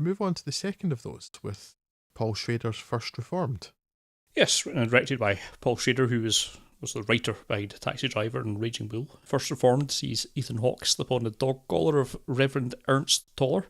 we move on to the second of those with Paul Schrader's First Reformed. Yes, written and directed by Paul Schrader, who was the writer behind Taxi Driver and Raging Bull. First Reformed sees Ethan Hawke slip on the dog collar of Reverend Ernst Toller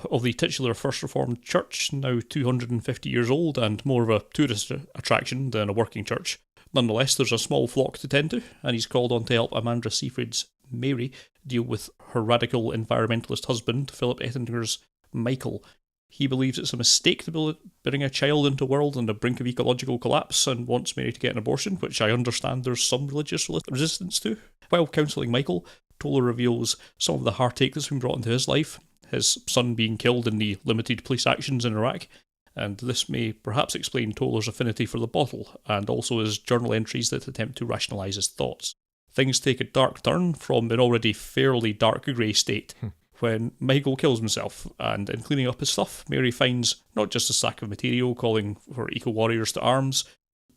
of the titular First Reformed Church, now 250 years old and more of a tourist attraction than a working church. Nonetheless, there's a small flock to tend to, and he's called on to help Amanda Seyfried's Mary deal with her radical environmentalist husband, Philip Ettinger's Michael. He believes it's a mistake to bring a child into a world on the brink of ecological collapse and wants Mary to get an abortion, which I understand there's some religious resistance to. While counselling Michael, Toller reveals some of the heartache that's been brought into his life, his son being killed in the limited police actions in Iraq, and this may perhaps explain Toller's affinity for the bottle, and also his journal entries that attempt to rationalise his thoughts. Things take a dark turn from an already fairly dark grey state when Michael kills himself, and in cleaning up his stuff, Mary finds not just a sack of material calling for eco-warriors to arms,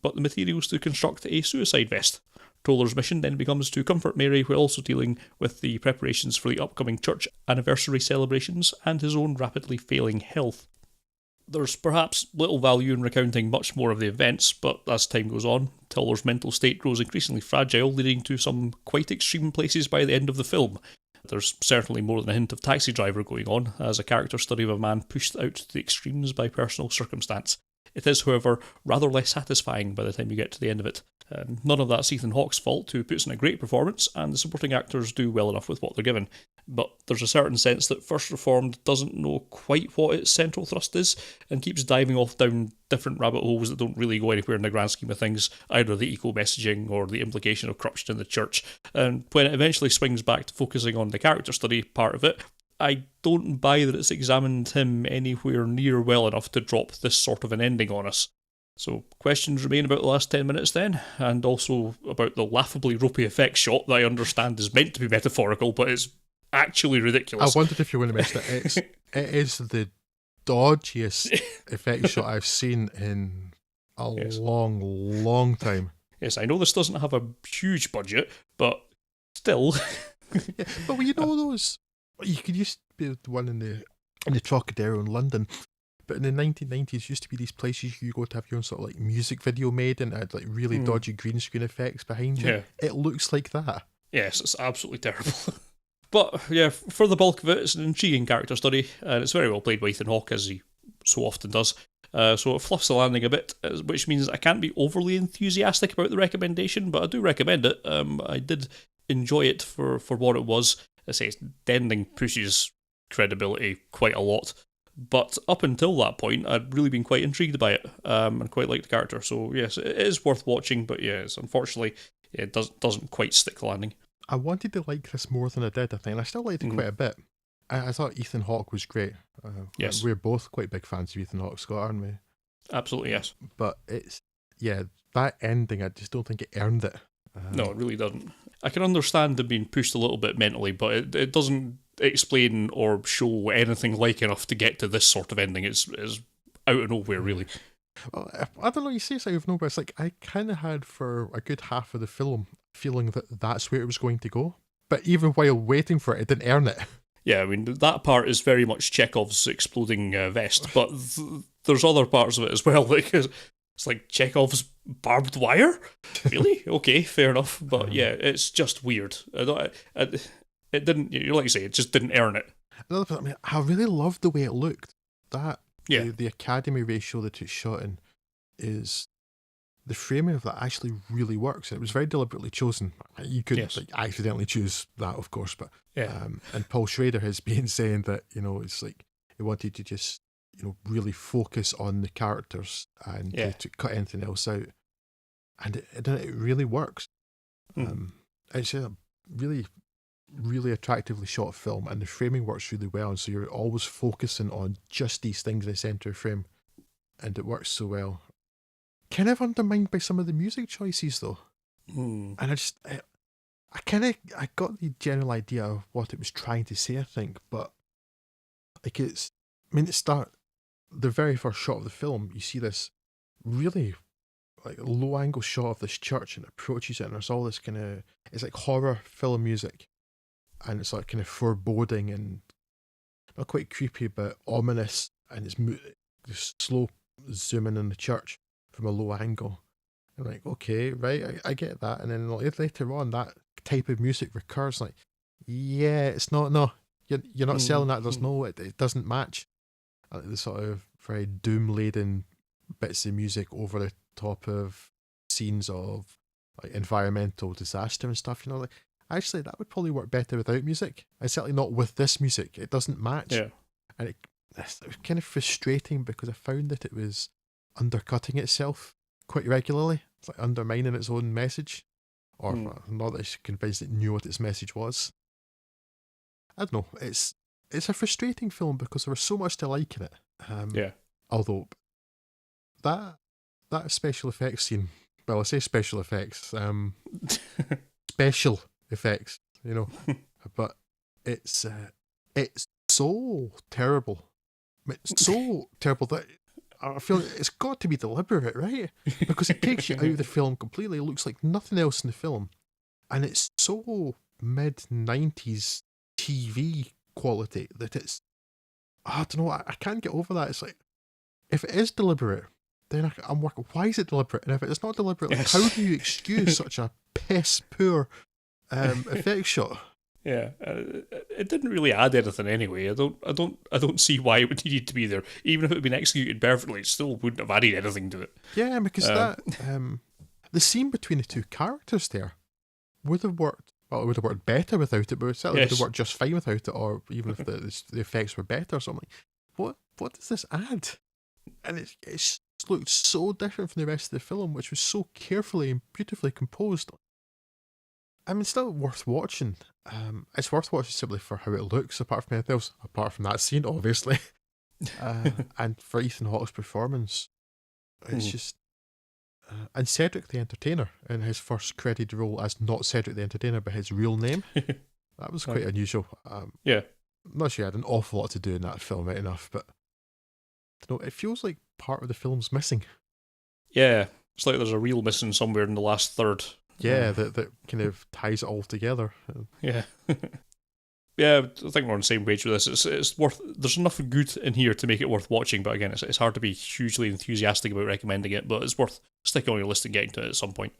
but the materials to construct a suicide vest. Toller's mission then becomes to comfort Mary while also dealing with the preparations for the upcoming church anniversary celebrations and his own rapidly failing health. There's perhaps little value in recounting much more of the events, but as time goes on, Toller's mental state grows increasingly fragile, leading to some quite extreme places by the end of the film. There's certainly more than a hint of Taxi Driver going on, as a character study of a man pushed out to the extremes by personal circumstance. It is, however, rather less satisfying by the time you get to the end of it. None of that's Ethan Hawke's fault, who puts in a great performance, and the supporting actors do well enough with what they're given. But there's a certain sense that First Reformed doesn't know quite what its central thrust is, and keeps diving off down different rabbit holes that don't really go anywhere in the grand scheme of things, either the eco-messaging or the implication of corruption in the church. And when it eventually swings back to focusing on the character study part of it, I don't buy that it's examined him anywhere near well enough to drop this sort of an ending on us. So questions remain about the last 10 minutes then, and also about the laughably ropey effects shot that I understand is meant to be metaphorical, but it's actually ridiculous. I wondered if you were going to mention it. It is the dodgiest effect shot I've seen in a long time. Yes, I know this doesn't have a huge budget, but still. Yeah, but well, you know those... You could used to be the one in the Trocadero in London, but in the 1990s used to be these places you go to have your own sort of like music video made and it had like really dodgy green screen effects behind you. Yeah. It looks like that. Yes, it's absolutely terrible. But yeah, for the bulk of it, it's an intriguing character study, and it's very well played by Ethan Hawke, as he so often does. So it fluffs the landing a bit, which means I can't be overly enthusiastic about the recommendation, but I do recommend it. I did enjoy it for what it was. I say the ending pushes credibility quite a lot, but up until that point, I'd really been quite intrigued by it, and quite liked the character. So yes, it is worth watching, but yes, unfortunately, it doesn't quite stick the landing. I wanted to like this more than I did, I think, and I still liked it quite a bit. I thought Ethan Hawke was great. Yes. We're both quite big fans of Ethan Hawke, Scott, aren't we? Absolutely, yes. But that ending, I just don't think it earned it. No, it really doesn't. I can understand them being pushed a little bit mentally, but it doesn't explain or show anything like enough to get to this sort of ending. It's out of nowhere, really. Well, I don't know, you say it's out of nowhere, it's like I kind of had for a good half of the film feeling that that's where it was going to go. But even while waiting for it, it didn't earn it. Yeah, I mean, that part is very much Chekhov's exploding vest, but there's other parts of it as well. Like, it's like Chekhov's barbed wire? Really? Okay, fair enough. But yeah, it's just weird. It didn't, like you say, it just didn't earn it. Another thing, I mean, I really loved the way it looked. Yeah. The Academy ratio that it's shot in is... The framing of that actually really works. It was very deliberately chosen. You could accidentally choose that, of course, but yeah. And Paul Schrader has been saying that, it's like he wanted to just, really focus on the characters and to cut anything else out. And it really works. It's a really, really attractively shot film, and the framing works really well. And so you're always focusing on just these things in the centre of frame, and it works so well. Kind of undermined by some of the music choices, though. And I got the general idea of what it was trying to say, I think, but the very first shot of the film, you see this really like low angle shot of this church and it approaches it, and there's all this kind of, it's like horror film music, and it's like kind of foreboding, and not quite creepy, but ominous, and it's just slow zooming in the church from a low angle. I'm like, okay, right, I get that. And then later on, that type of music recurs. Like, yeah, it's not, no, you're not selling that. There's no, it doesn't match. The sort of very doom-laden bits of music over the top of scenes of like environmental disaster and stuff. You know, like actually that would probably work better without music. And certainly not with this music. It doesn't match. Yeah. And it was kind of frustrating because I found that it was undercutting itself quite regularly. It's like undermining its own message. Or not that it's convinced it knew what its message was. I don't know. It's a frustrating film because there was so much to like in it. Yeah. Although that special effects scene, well, I say special effects, special effects, you know, but it's so terrible. It's so terrible that I feel it's got to be deliberate, right? Because it takes you out of the film completely. It looks like nothing else in the film, and it's so mid-90s TV quality that it's, I don't know, I can't get over that. It's like, if it is deliberate, then I'm working, why is it deliberate? And if it's not deliberate, like, how do you excuse such a piss poor effect shot? Yeah, it didn't really add anything anyway. I don't see why it would need to be there. Even if it had been executed perfectly, it still wouldn't have added anything to it. Yeah, because the scene between the two characters there would have worked. Well, it would have worked better without it, but it certainly would have worked just fine without it, or even if the effects were better or something. What does this add? And it looked so different from the rest of the film, which was so carefully and beautifully composed. I mean, still worth watching. It's worth watching simply for how it looks, apart from anything else, apart from that scene, obviously. And for Ethan Hawke's performance, it's just... and Cedric the Entertainer, in his first credited role as not Cedric the Entertainer, but his real name. That was quite unusual. Yeah. I'm not sure he had an awful lot to do in that film, right enough, but I don't know, it feels like part of the film's missing. Yeah, it's like there's a reel missing somewhere in the last third. Yeah, that kind of ties it all together. Yeah. Yeah, I think we're on the same page with this. It's worth. There's enough good in here to make it worth watching, but again, it's hard to be hugely enthusiastic about recommending it. But it's worth sticking on your list and getting to it at some point.